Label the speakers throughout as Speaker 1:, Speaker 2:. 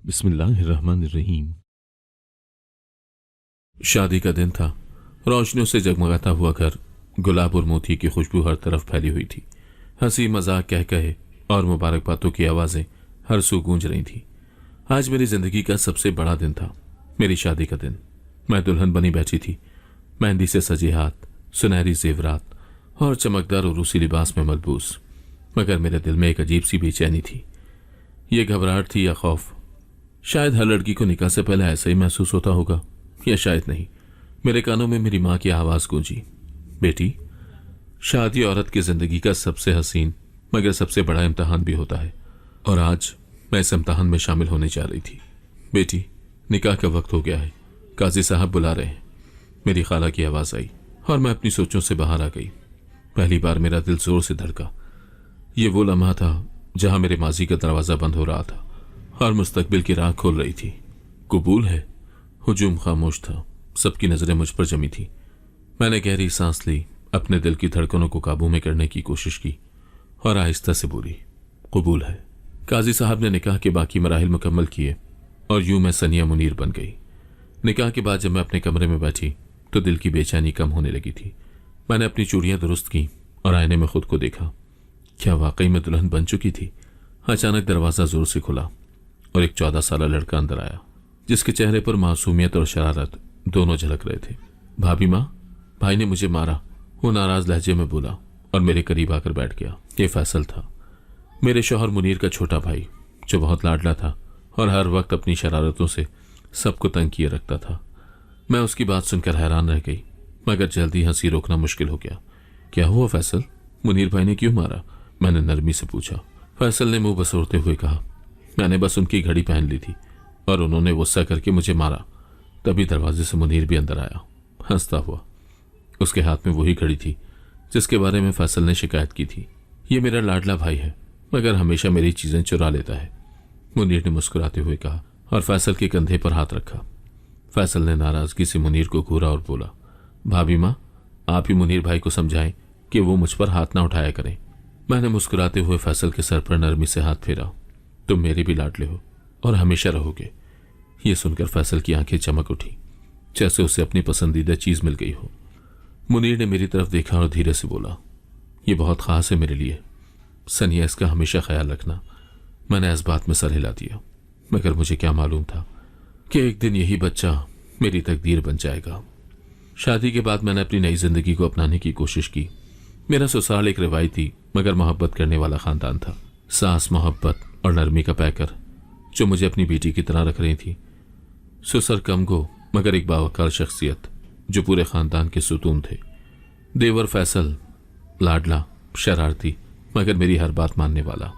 Speaker 1: बिस्मिल्लाहिर्रहमानिर्रहीम। शादी का दिन था। रोशनियों से जगमगाता हुआ घर, गुलाब और मोती की खुशबू हर तरफ फैली हुई थी। हंसी मजाक कह कहे और मुबारकबातों की आवाजें हर सू गूंज रही थी। आज मेरी जिंदगी का सबसे बड़ा दिन था, मेरी शादी का दिन। मैं दुल्हन बनी बैठी थी, मेहंदी से सजे हाथ, सुनहरी जेवरात और चमकदार और रूसी लिबास में मलबूस। मगर मेरे दिल में एक अजीब सी बेचैनी थी। ये घबराहट थी या खौफ? शायद हर लड़की को निकाह से पहले ऐसा ही महसूस होता होगा, या शायद नहीं। मेरे कानों में मेरी मां की आवाज गूंजी, बेटी, शादी औरत की जिंदगी का सबसे हसीन मगर सबसे बड़ा इम्तहान भी होता है, और आज मैं इस इम्तहान में शामिल होने जा रही थी। बेटी, निकाह का वक्त हो गया है, काजी साहब बुला रहे हैं। मेरी खाला की आवाज आई और मैं अपनी सोचों से बाहर आ गई। पहली बार मेरा दिल जोर से धड़का। ये वो लम्हा था जहां मेरे माजी का दरवाजा बंद हो रहा था और मुस्तकबिल की राह खोल रही थी। कबूल है। हुजूम खामोश था, सबकी नजरें मुझ पर जमी थी। मैंने गहरी सांस ली, अपने दिल की धड़कनों को काबू में करने की कोशिश की और आहिस्ता से बोली, कबूल है। काजी साहब ने निकाह के बाकी मराहिल मुकम्मल किए और यूं मैं सनिया मुनीर बन गई। निकाह के बाद जब मैं अपने कमरे में बैठी तो दिल की बेचैनी कम होने लगी थी। मैंने अपनी चूड़ियां दुरुस्त की और आईने में खुद को देखा। क्या वाकई में दुल्हन बन चुकी थी? अचानक दरवाजा जोर से खुला और एक 14 साल लड़का अंदर आया, जिसके चेहरे पर मासूमियत और शरारत दोनों झलक रहे थे। भाभी माँ, भाई ने मुझे मारा, वो नाराज लहजे में बोला और मेरे करीब आकर बैठ गया। ये फैसल था, मेरे शौहर मुनीर का छोटा भाई, जो बहुत लाडला था और हर वक्त अपनी शरारतों से सबको तंग किए रखता था। मैं उसकी बात सुनकर हैरान रह गई, मगर जल्दी हंसी रोकना मुश्किल हो गया। क्या हुआ फैसल? मुनीर भाई ने क्यों मारा? मैंने नरमी से पूछा। फैसल ने मुंह बसोरते हुए कहा, मैंने बस उनकी घड़ी पहन ली थी और उन्होंने गुस्सा करके मुझे मारा। तभी दरवाजे से मुनीर भी अंदर आया, हंसता हुआ। उसके हाथ में वही घड़ी थी जिसके बारे में फैसल ने शिकायत की थी। ये मेरा लाडला भाई है, मगर हमेशा मेरी चीजें चुरा लेता है, मुनीर ने मुस्कुराते हुए कहा और फैसल के कंधे पर हाथ रखा। फैसल ने नाराजगी से मुनीर को घूरा और बोला, भाभी माँ, आप ही मुनीर भाई को समझाएं कि वो मुझ पर हाथ ना उठाया करें। मैंने मुस्कुराते हुए फैसल के सर पर नरमी से हाथ फेरा। तुम मेरे भी लाडले हो और हमेशा रहोगे। ये सुनकर फैसल की आंखें चमक उठी, जैसे उसे अपनी पसंदीदा चीज मिल गई हो। मुनीर ने मेरी तरफ देखा और धीरे से बोला, ये बहुत खास है मेरे लिए, सनिया, इसका हमेशा ख्याल रखना। मैंने इस बात में सर हिला दिया, मगर मुझे क्या मालूम था कि एक दिन यही बच्चा मेरी तकदीर बन जाएगा। शादी के बाद मैंने अपनी नई जिंदगी को अपनाने की कोशिश की। मेरा ससुराल एक रिवायती मगर मोहब्बत करने वाला खानदान था। सास मोहब्बत और नरमी का पैकर जो मुझे अपनी बेटी की तरह रख रही थी। ससुर कमगो मगर एक बावकार शख्सियत जो पूरे खानदान के सुतून थे। देवर फैसल लाडला, शरारती मगर मेरी हर बात मानने वाला।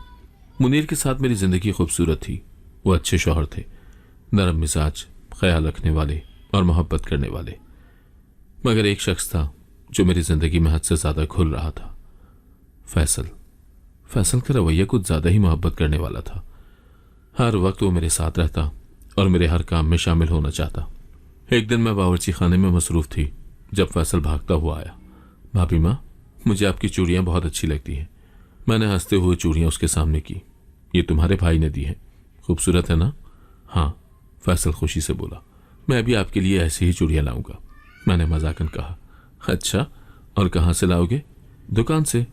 Speaker 1: मुनीर के साथ मेरी जिंदगी खूबसूरत थी। वो अच्छे शौहर थे, नरम मिजाज, ख्याल रखने वाले और मोहब्बत करने वाले। मगर एक शख्स था जो मेरी जिंदगी में हद से ज्यादा घुल रहा था, फैसल। फैसल का रवैया कुछ ज्यादा ही मोहब्बत करने वाला था। हर वक्त वो मेरे साथ रहता और मेरे हर काम में शामिल होना चाहता। एक दिन मैं बावर्ची खाने में मसरूफ थी जब फैसल भागता हुआ आया। भाभी माँ, मुझे आपकी चूड़ियां बहुत अच्छी लगती हैं। मैंने हंसते हुए चूड़ियां उसके सामने की। ये तुम्हारे भाई ने दी है, खूबसूरत है ना? हाँ, फैसल खुशी से बोला। मैं भी आपके लिए ऐसी ही चूड़ियां लाऊंगा, मैंने मजाकन कहा। अच्छा, और कहाँ से लाओगे? दुकान से,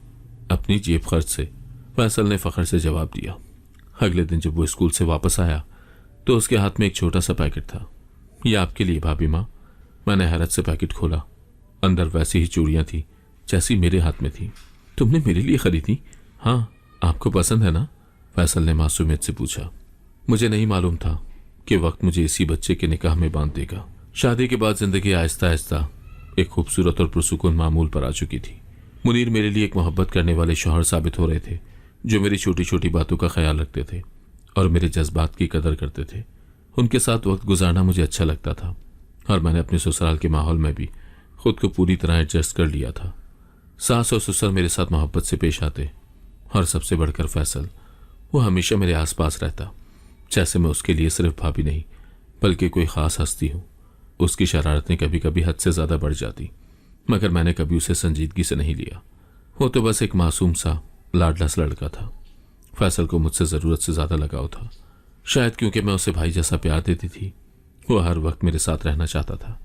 Speaker 1: अपनी जेब खर्च से, फैसल ने फख्र से जवाब दिया। अगले दिन जब वो स्कूल से वापस आया तो उसके हाथ में एक छोटा सा पैकेट था। यह आपके लिए भाभी माँ। मैंने हैरत से पैकेट खोला। अंदर वैसी ही चूड़ियां थी जैसी मेरे हाथ में थी। तुमने मेरे लिए खरीदी? हाँ, आपको पसंद है ना? फैसल ने मासूमियत से पूछा। मुझे नहीं मालूम था कि वक्त मुझे इसी बच्चे के निकाह में बांध देगा। शादी के बाद जिंदगी आहिस्ता आहिस्ता एक खूबसूरत और पुरसुकून मामूल पर आ चुकी थी। मुनीर मेरे लिए एक मोहब्बत करने वाले शौहर साबित हो रहे थे, जो मेरी छोटी छोटी बातों का ख्याल रखते थे और मेरे जज्बात की कदर करते थे। उनके साथ वक्त गुजारना मुझे अच्छा लगता था और मैंने अपने ससुराल के माहौल में भी खुद को पूरी तरह एडजस्ट कर लिया था। सास और ससुर मेरे साथ मोहब्बत से पेश आते और सबसे बढ़कर फैसल, वो हमेशा मेरे आसपास रहता, जैसे मैं उसके लिए सिर्फ भाभी नहीं बल्कि कोई खास हस्ती हूँ। उसकी शरारतें कभी कभी हद से ज्यादा बढ़ जाती, मगर मैंने कभी उसे संजीदगी से नहीं लिया। वो तो बस एक मासूम सा लाडला सा लड़का था। फैसल को मुझसे जरूरत से ज्यादा लगाव था। शायद क्योंकि मैं उसे भाई जैसा प्यार देती थी, वो हर वक्त मेरे साथ रहना चाहता था,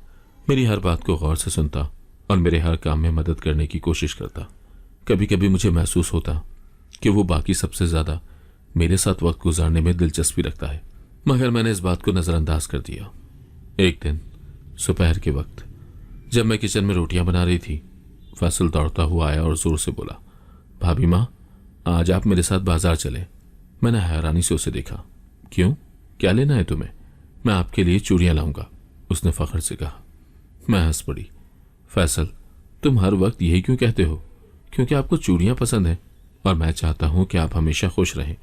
Speaker 1: मेरी हर बात को गौर से सुनता और मेरे हर काम में मदद करने की कोशिश करता। कभी कभी मुझे महसूस होता कि वो बाकी सबसे ज्यादा मेरे साथ वक्त गुजारने में दिलचस्पी रखता है, मगर मैंने इस बात को नजरअंदाज कर दिया। एक दिन दोपहर के वक्त जब मैं किचन में रोटियां बना रही थी, फैसल दौड़ता हुआ आया और जोर से बोला, भाभी माँ, आज आप मेरे साथ बाजार चले। मैंने हैरानी से उसे देखा। क्यों, क्या लेना है तुम्हें? मैं आपके लिए चूड़ियां लाऊंगा, उसने फख्र से कहा। मैं हंस पड़ी। फैसल, तुम हर वक्त यही क्यों कहते हो? क्योंकि आपको चूड़ियां पसंद हैं और मैं चाहता हूं कि आप हमेशा खुश रहें,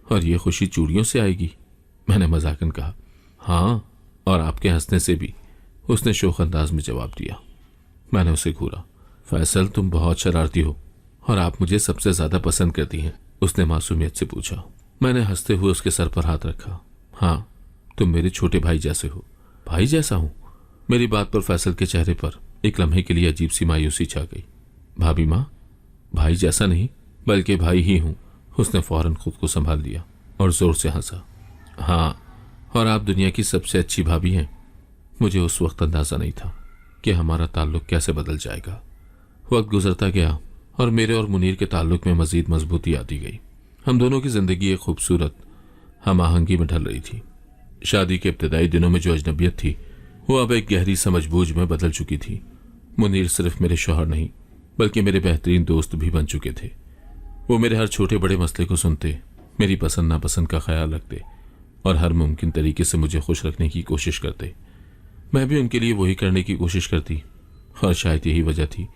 Speaker 1: और ये खुशी चूड़ियों से आएगी, मैंने मजाकन कहा। हाँ, और आपके हंसने से भी, उसने शोख अंदाज में जवाब दिया। मैंने उसे घूरा। फैसल, तुम बहुत शरारती हो और आप मुझे सबसे ज्यादा पसंद करती हैं, उसने मासूमियत से पूछा। मैंने हंसते हुए उसके सर पर हाथ रखा। हाँ, तुम मेरे छोटे भाई जैसे हो। भाई जैसा हूं? मेरी बात पर फैसल के चेहरे पर एक लम्हे के लिए अजीब सी मायूसी छा गई। भाभी माँ, भाई जैसा नहीं बल्कि भाई ही हूं, उसने फौरन खुद को संभाल लिया और जोर से हंसा। हाँ, और आप दुनिया की सबसे अच्छी भाभी हैं। मुझे उस वक्त अंदाजा नहीं था कि हमारा ताल्लुक कैसे बदल जाएगा। वक्त गुजरता गया और मेरे और मुनीर के ताल्लुक में मजीद मजबूती आती गई। हम दोनों की जिंदगी एक खूबसूरत हम आहंगी में ढल रही थी। शादी के इब्तदाई दिनों में जो अजनबियत थी, वो अब एक गहरी समझबूझ में बदल चुकी थी। मुनीर सिर्फ मेरे शौहर नहीं बल्कि मेरे बेहतरीन दोस्त भी बन चुके थे। वो मेरे हर छोटे बड़े मसले को सुनते, मेरी पसंद नापसंद का ख्याल रखते और हर मुमकिन तरीके से मुझे खुश रखने की कोशिश करते। मैं भी उनके लिए वही करने की कोशिश करती, और शायद यही वजह थी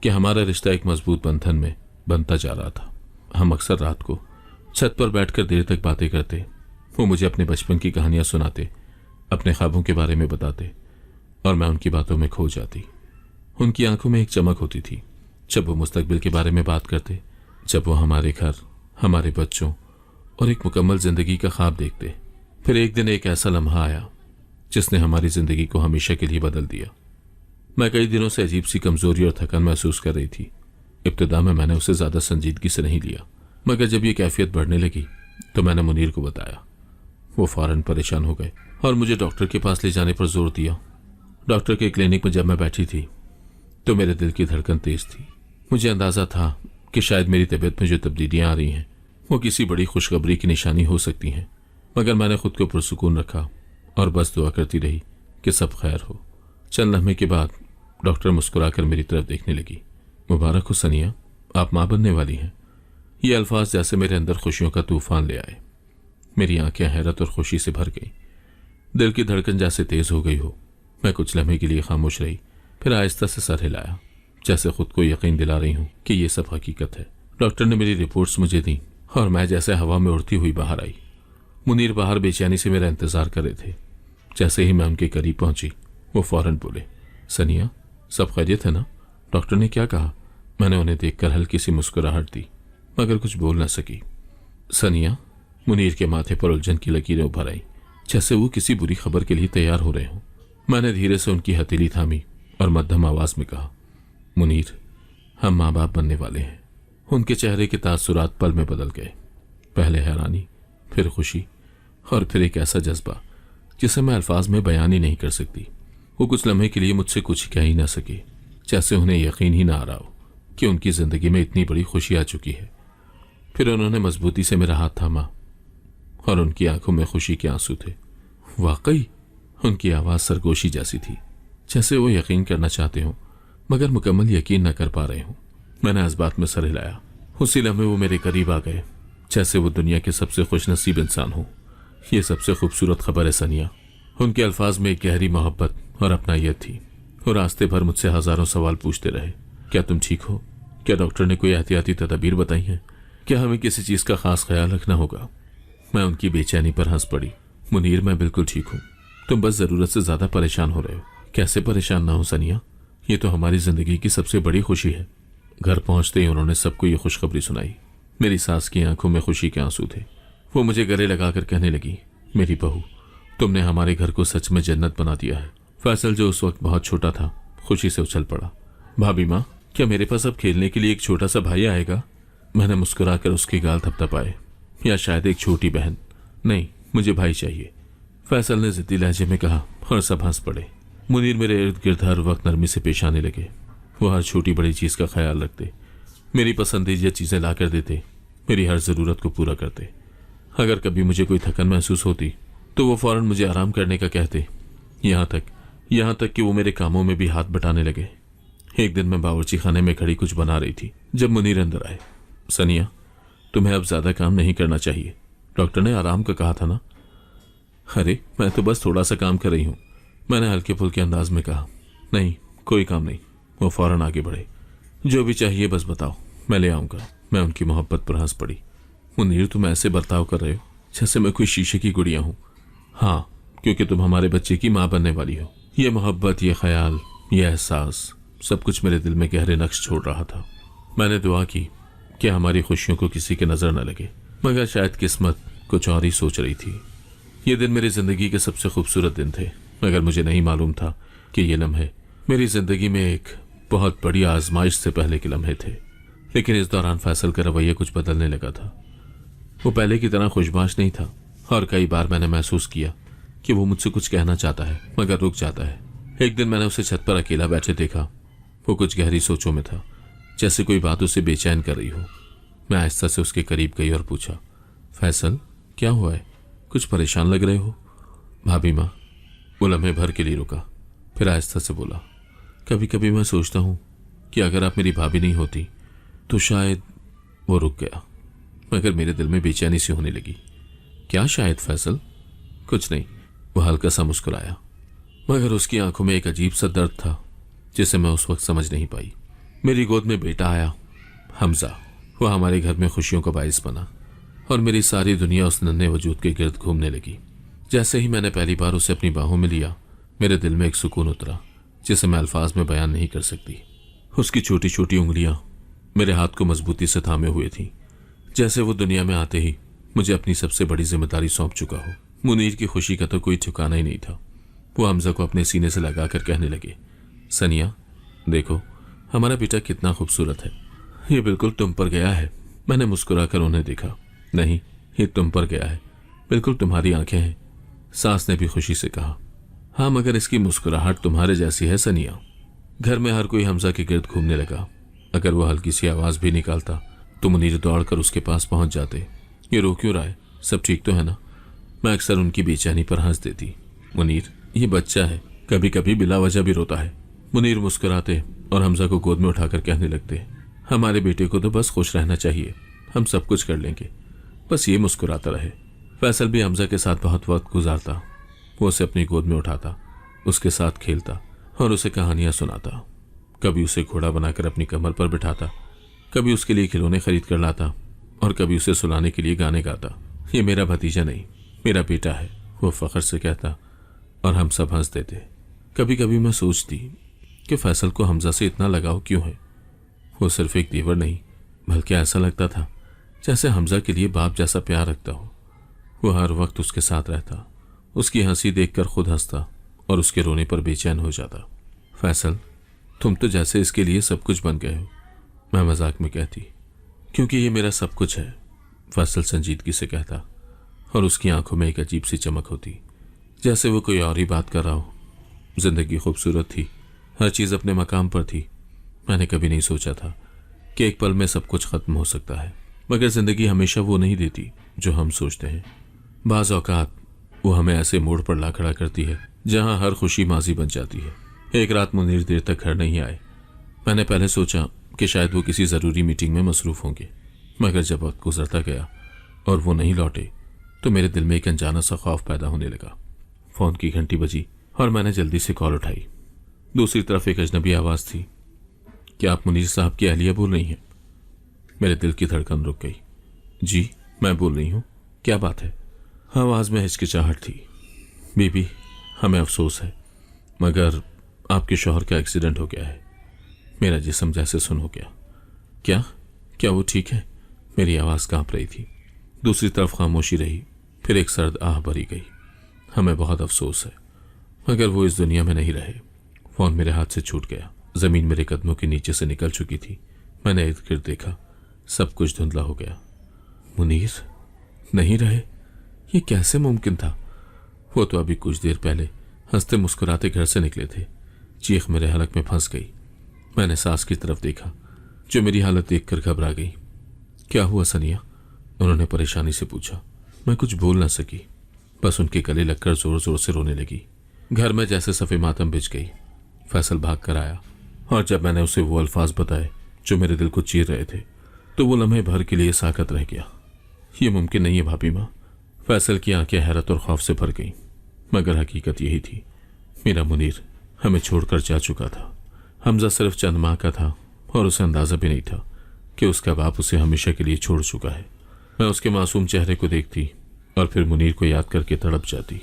Speaker 1: कि हमारा रिश्ता एक मजबूत बंधन में बनता जा रहा था। हम अक्सर रात को छत पर बैठकर देर तक बातें करते। वो मुझे अपने बचपन की कहानियां सुनाते, अपने ख्वाबों के बारे में बताते, और मैं उनकी बातों में खो जाती। उनकी आंखों में एक चमक होती थी जब वो मुस्तकबिल के बारे में बात करते, जब वो हमारे घर, हमारे बच्चों और एक मुकम्मल जिंदगी का ख्वाब देखते। फिर एक दिन एक ऐसा लम्हा आया जिसने हमारी जिंदगी को हमेशा के लिए बदल दिया। मैं कई दिनों से अजीब सी कमजोरी और थकान महसूस कर रही थी। इब्तिदा में मैंने उसे ज्यादा संजीदगी से नहीं लिया, मगर जब ये कैफियत बढ़ने लगी तो मैंने मुनीर को बताया। वो फौरन परेशान हो गए और मुझे डॉक्टर के पास ले जाने पर जोर दिया। डॉक्टर के क्लिनिक में जब मैं बैठी थी तो मेरे दिल की धड़कन तेज थी। मुझे अंदाजा था कि शायद मेरी तबीयत में जो तब्दीलियां आ रही हैं वो किसी बड़ी खुशखबरी की निशानी हो सकती हैं, मगर मैंने खुद को पुरसुकून रखा और बस दुआ करती रही कि सब खैर हो। चंद लम्हे के बाद डॉक्टर मुस्कुराकर मेरी तरफ देखने लगी। मुबारक हो सनिया, आप मां बनने वाली हैं। ये अल्फाज जैसे मेरे अंदर खुशियों का तूफान ले आए। मेरी आंखें हैरत और खुशी से भर गईं। दिल की धड़कन जैसे तेज हो गई हो। मैं कुछ लम्हे के लिए खामोश रही, फिर आहिस्ता से सर हिलाया, जैसे खुद को यकीन दिला रही हूं कि ये सब हकीकत है। डॉक्टर ने मेरी रिपोर्ट्स मुझे दी और मैं जैसे हवा में उड़ती हुई बाहर आई। मुनीर बाहर बेचैनी से मेरा इंतजार कर रहे थे। जैसे ही मैं उनके करीब पहुंची, वो फौरन बोले, सनिया, सब खैरियत है ना? डॉक्टर ने क्या कहा? मैंने उन्हें देखकर हल्की सी मुस्कुराहट दी, मगर कुछ बोल न सकी। सनिया, मुनीर के माथे पर उलझन की लकीरें उभर आई, जैसे वो किसी बुरी खबर के लिए तैयार हो रहे हों। मैंने धीरे से उनकी हथेली थामी और मध्यम आवाज में कहा, मुनीर, हम माँ बाप बनने वाले हैं। उनके चेहरे के तासुरात पल में बदल गए। पहले हैरानी, फिर खुशी और फिर एक ऐसा जज्बा जिसे मैं अल्फाज में बयान ही नहीं कर सकती। वो कुछ लम्हे के लिए मुझसे कुछ कह ही ना सके, जैसे उन्हें यकीन ही ना आ रहा हो कि उनकी जिंदगी में इतनी बड़ी खुशी आ चुकी है। फिर उन्होंने मजबूती से मेरा हाथ थामा और उनकी आंखों में खुशी के आंसू थे। वाकई उनकी आवाज सरगोशी जैसी थी, जैसे वो यकीन करना चाहते हो मगर मुकम्मल यकीन न कर पा रहे हो। मैंने इस बात में सर हिलाया। उसी लम्हे वो मेरे करीब आ गए, जैसे वो दुनिया के सबसे खुशनसीब इंसान हो। ये सबसे खूबसूरत खबर है सनिया। उनके अल्फाज में एक गहरी मोहब्बत और अपनायत थी। वो रास्ते भर मुझसे हजारों सवाल पूछते रहे। क्या तुम ठीक हो? क्या डॉक्टर ने कोई एहतियाती तदबीर बताई है? क्या हमें किसी चीज का खास ख्याल रखना होगा? मैं उनकी बेचैनी पर हंस पड़ी। मुनीर, मैं बिल्कुल ठीक हूँ, तुम बस जरूरत से ज्यादा परेशान हो रहे हो। कैसे परेशान ना हो सनिया, ये तो हमारी जिंदगी की सबसे बड़ी खुशी है। घर पहुंचते ही उन्होंने सबको ये खुशखबरी सुनाई। मेरी सास की आंखों में खुशी के आंसू थे। वो मुझे गले लगाकर कहने लगी, मेरी बहू, तुमने हमारे घर को सच में जन्नत बना दिया है। फैसल, जो उस वक्त बहुत छोटा था, खुशी से उछल पड़ा। भाभी माँ, क्या मेरे पास अब खेलने के लिए एक छोटा सा भाई आएगा? मैंने मुस्कुराकर उसके गाल थपथपाए। या शायद एक छोटी बहन। नहीं, मुझे भाई चाहिए, फैसल ने जिद्दी लहजे में कहा और सब हंस पड़े। मुनीर मेरे इर्द गिर्द हर वक्त नरमी से पेश आने लगे। वो हर छोटी बड़ी चीज़ का ख्याल रखते, मेरी पसंदीदा चीज़ें ला कर देते, मेरी हर ज़रूरत को पूरा करते। अगर कभी मुझे कोई थकन महसूस होती तो वो फ़ौरन मुझे आराम करने का कहते। यहाँ तक कि वो मेरे कामों में भी हाथ बटाने लगे। एक दिन मैं बावर्ची खाने में खड़ी कुछ बना रही थी जब मुनीर अंदर आए। सनिया, तुम्हें अब ज़्यादा काम नहीं करना चाहिए, डॉक्टर ने आराम का कहा था ना। अरे मैं तो बस थोड़ा सा काम कर रही हूँ, मैंने हल्के फुल्के अंदाज में कहा। नहीं, कोई काम नहीं। वो फौरन आगे बढ़े। जो भी चाहिए बस बताओ, मैं ले आऊँगा। मैं उनकी मोहब्बत पर हंस पड़ी। मुनीर, तुम ऐसे बर्ताव कर रहे हो जैसे मैं कोई शीशे की गुड़िया हूँ। हाँ, क्योंकि तुम हमारे बच्चे की माँ बनने वाली हो। ये मोहब्बत, ये ख्याल, ये एहसास, सब कुछ मेरे दिल में गहरे नक्श छोड़ रहा था। मैंने दुआ की कि हमारी खुशियों को किसी के नज़र न लगे, मगर शायद किस्मत कुछ और ही सोच रही थी। ये दिन मेरी ज़िंदगी के सबसे खूबसूरत दिन थे, मगर मुझे नहीं मालूम था कि ये लम्हे मेरी ज़िंदगी में एक बहुत बड़ी आजमाइश से पहले के लम्हे थे। लेकिन इस दौरान फैसल का रवैया कुछ बदलने लगा था। वो पहले की तरह खुशबाश नहीं था और कई बार मैंने महसूस किया कि वो मुझसे कुछ कहना चाहता है मगर रुक जाता है। एक दिन मैंने उसे छत पर अकेला बैठे देखा। वो कुछ गहरी सोचों में था, जैसे कोई बात उसे बेचैन कर रही हो। मैं आहिस्ता से उसके करीब गई और पूछा, फैसल, क्या हुआ है? कुछ परेशान लग रहे हो? भाभी माँ। वो लम्हे भर के लिए रुका, फिर आहिस्ता से बोला, कभी कभी मैं सोचता हूँ कि अगर आप मेरी भाभी नहीं होती तो शायद। वो रुक गया, मगर मेरे दिल में बेचैनी सी होने लगी। क्या शायद फैसल? कुछ नहीं। वो हल्का सा मुस्कुराया, मगर उसकी आंखों में एक अजीब सा दर्द था जिसे मैं उस वक्त समझ नहीं पाई। मेरी गोद में बेटा आया, हमजा। वो हमारे घर में खुशियों का बाइस बना और मेरी सारी दुनिया उस नन्हे वजूद के गिर्द घूमने लगी। जैसे ही मैंने पहली बार उसे अपनी बाहों में लिया, मेरे दिल में एक सुकून उतरा जिसे मैं अल्फाज में बयान नहीं कर सकती। उसकी छोटी छोटी उंगलियां मेरे हाथ को मजबूती से थामे हुए थीं, जैसे वो दुनिया में आते ही मुझे अपनी सबसे बड़ी जिम्मेदारी सौंप चुका हो। मुनीर की खुशी का तो कोई ठिकाना ही नहीं था। वो हमजा को अपने सीने से लगाकर कहने लगे, सनिया देखो, हमारा बेटा कितना खूबसूरत है। ये बिल्कुल तुम पर गया है। मैंने मुस्कुराकर उन्हें देखा। नहीं, ये तुम पर गया है, बिल्कुल तुम्हारी आंखें हैं। सास ने भी खुशी से कहा, हाँ, मगर इसकी मुस्कुराहट तुम्हारे जैसी है सनिया। घर में हर कोई हमजा के गिर्द घूमने लगा। अगर वो हल्की सी आवाज भी निकालता तो मुनीर दौड़कर उसके पास पहुंच जाते। ये रो क्यों रहा है? सब ठीक तो है ना? मैं अक्सर उनकी बेचैनी पर हंस देती। मुनीर, ये बच्चा है, कभी कभी बिला वजह भी रोता है। मुनीर मुस्कुराते और हमजा को गोद में उठाकर कहने लगते, हमारे बेटे को तो बस खुश रहना चाहिए, हम सब कुछ कर लेंगे, बस ये मुस्कुराता रहे। फैसल भी हमजा के साथ बहुत वक्त गुजारता। वो उसे अपनी गोद में उठाता, उसके साथ खेलता और उसे कहानियां सुनाता। कभी उसे घोड़ा बनाकर अपनी कमर पर बिठाता, कभी उसके लिए खिलौने खरीद कर लाता और कभी उसे सुलाने के लिए गाने गाता। ये मेरा भतीजा नहीं, मेरा बेटा है, वो फख्र से कहता और हम सब हंस देते। कभी कभी मैं सोचती कि फैसल को हमजा से इतना लगाव क्यों है। वो सिर्फ एक देवर नहीं, बल्कि ऐसा लगता था जैसे हमजा के लिए बाप जैसा प्यार रखता हो। वो हर वक्त उसके साथ रहता, उसकी हंसी देखकर खुद हंसता और उसके रोने पर बेचैन हो जाता। फैसल, तुम तो जैसे इसके लिए सब कुछ बन गए हो, मैं मजाक में कहती, क्योंकि ये मेरा सब कुछ है, फैसल संजीदगी से कहता और उसकी आंखों में एक अजीब सी चमक होती, जैसे वो कोई और ही बात कर रहा हो। जिंदगी खूबसूरत थी, हर चीज़ अपने मकाम पर थी। मैंने कभी नहीं सोचा था कि एक पल में सब कुछ खत्म हो सकता है, मगर जिंदगी हमेशा वो नहीं देती जो हम सोचते हैं। बाज़ औकात वो हमें ऐसे मोड़ पर ला खड़ा करती है जहां हर खुशी माजी बन जाती है। एक रात मुनीर देर तक घर नहीं आए। मैंने पहले सोचा कि शायद वो किसी ज़रूरी मीटिंग में मसरूफ़ होंगे, मगर जब वक्त गुजरता गया और वो नहीं लौटे तो मेरे दिल में एक अनजाना सा खौफ पैदा होने लगा। फ़ोन की घंटी बजी और मैंने जल्दी से कॉल उठाई। दूसरी तरफ एक अजनबी आवाज़ थी, क्या आप मुनीर साहब की अहलिया बोल रही हैं? मेरे दिल की धड़कन रुक गई। जी, मैं बोल रही हूँ, क्या बात है? आवाज़ में हिचकिचाहट थी। बीबी, हमें अफसोस है, मगर आपके शौहर का एक्सीडेंट हो गया है। मेरा जिस्म जैसे सुन हो गया। क्या वो ठीक है? मेरी आवाज़ कांप रही थी। दूसरी तरफ खामोशी रही, फिर एक सर्द आह भरी गई। हमें बहुत अफसोस है, मगर वो इस दुनिया में नहीं रहे। फ़ोन मेरे हाथ से छूट गया। ज़मीन मेरे कदमों के नीचे से निकल चुकी थी। मैंने इर्द गिर्द देखा, सब कुछ धुंधला हो गया। मुनीर नहीं रहे? ये कैसे मुमकिन था? वो तो अभी कुछ देर पहले हंसते मुस्कुराते घर से निकले थे। चीख मेरे हलक में फंस गई। मैंने सास की तरफ देखा, जो मेरी हालत देखकर घबरा गई। क्या हुआ सनिया? उन्होंने परेशानी से पूछा। मैं कुछ बोल ना सकी, बस उनके गले लगकर जोर जोर से रोने लगी। घर में जैसे सफ़े मातम बिछ गई। फैसल भाग कर आया और जब मैंने उसे वो अल्फाज बताए जो मेरे दिल को चीर रहे थे, तो वो लम्हे भर के लिए साकत रह गया। ये मुमकिन नहीं है भाभी माँ। फैसल की आंखें हैरत और खौफ से भर गईं, मगर हकीकत यही थी, मेरा मुनीर हमें छोड़कर जा चुका था। हमजा सिर्फ चंद माह का था और उसे अंदाजा भी नहीं था कि उसका बाप उसे हमेशा के लिए छोड़ चुका है। मैं उसके मासूम चेहरे को देखती और फिर मुनीर को याद करके तड़प जाती।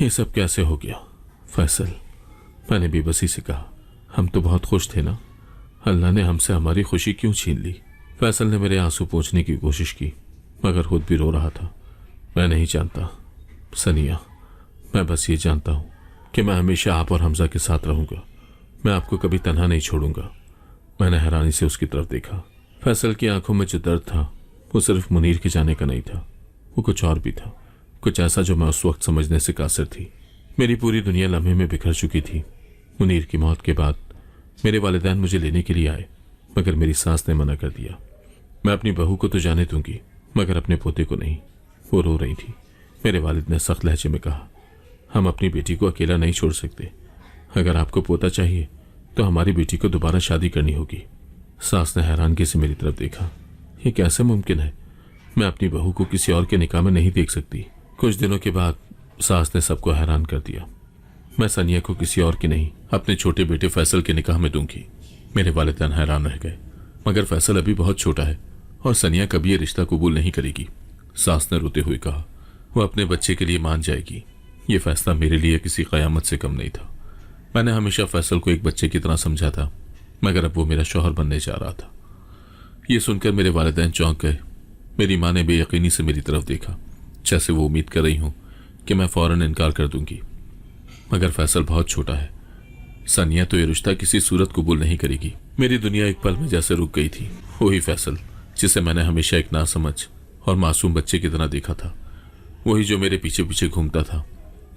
Speaker 1: ये सब कैसे हो गया फैसल? मैंने बेबसी से कहा। हम तो बहुत खुश थे ना, अल्लाह ने हमसे हमारी खुशी क्यों छीन ली? फैसल ने मेरे आंसू पोंछने की कोशिश की, मगर खुद भी रो रहा था। मैं नहीं जानता सनिया, मैं बस ये जानता हूँ कि मैं हमेशा आप और हमजा के साथ रहूंगा। मैं आपको कभी तन्हा नहीं छोड़ूंगा। मैंने हैरानी से उसकी तरफ देखा। फैसल की आंखों में जो दर्द था वो सिर्फ मुनीर के जाने का नहीं था, वो कुछ और भी था, कुछ ऐसा जो मैं उस वक्त समझने से कासिर थी। मेरी पूरी दुनिया लम्हे में बिखर चुकी थी। मुनीर की मौत के बाद मेरे वालिदैन मुझे लेने के लिए आए, मगर मेरी सास ने मना कर दिया। मैं अपनी बहू को तो जाने दूंगी, मगर अपने पोते को नहीं। वो रो रही थी। मेरे वालिद ने सख्त लहजे में कहा, हम अपनी बेटी को अकेला नहीं छोड़ सकते। अगर आपको पोता चाहिए तो हमारी बेटी को दोबारा शादी करनी होगी। सास ने हैरानगी से मेरी तरफ देखा। ये कैसे मुमकिन है? मैं अपनी बहू को किसी और के निकाह में नहीं देख सकती। कुछ दिनों के बाद सास ने सबको हैरान कर दिया। मैं सनिया को किसी और की नहीं, अपने छोटे बेटे फैसल के निकाह में दूंगी। मेरे वालिदैन हैरान रह गए, मगर फैसल अभी बहुत छोटा है और सनिया कभी ये रिश्ता कबूल नहीं करेगी। सास ने रोते हुए कहा, वो अपने बच्चे के लिए मान जाएगी। ये फैसला मेरे लिए किसी कयामत से कम नहीं था। मैंने हमेशा फैसल को एक बच्चे की तरह समझा था, मगर अब वो मेरा शौहर बनने जा रहा था। ये सुनकर मेरे वालिदैन चौंक गए। मेरी माँ ने बेयकीनी से मेरी तरफ देखा, जैसे वो उम्मीद कर रही हूं कि मैं फौरन इनकार कर दूंगी। मगर फैसल बहुत छोटा है। सनिया तो ये रिश्ता किसी सूरत कबूल नहीं करेगी। मेरी दुनिया एक पल में जैसे रुक गई थी। वही फैसल जिसे मैंने हमेशा एक नासमझ और मासूम बच्चे की तरह देखा था, वही जो मेरे पीछे पीछे घूमता था,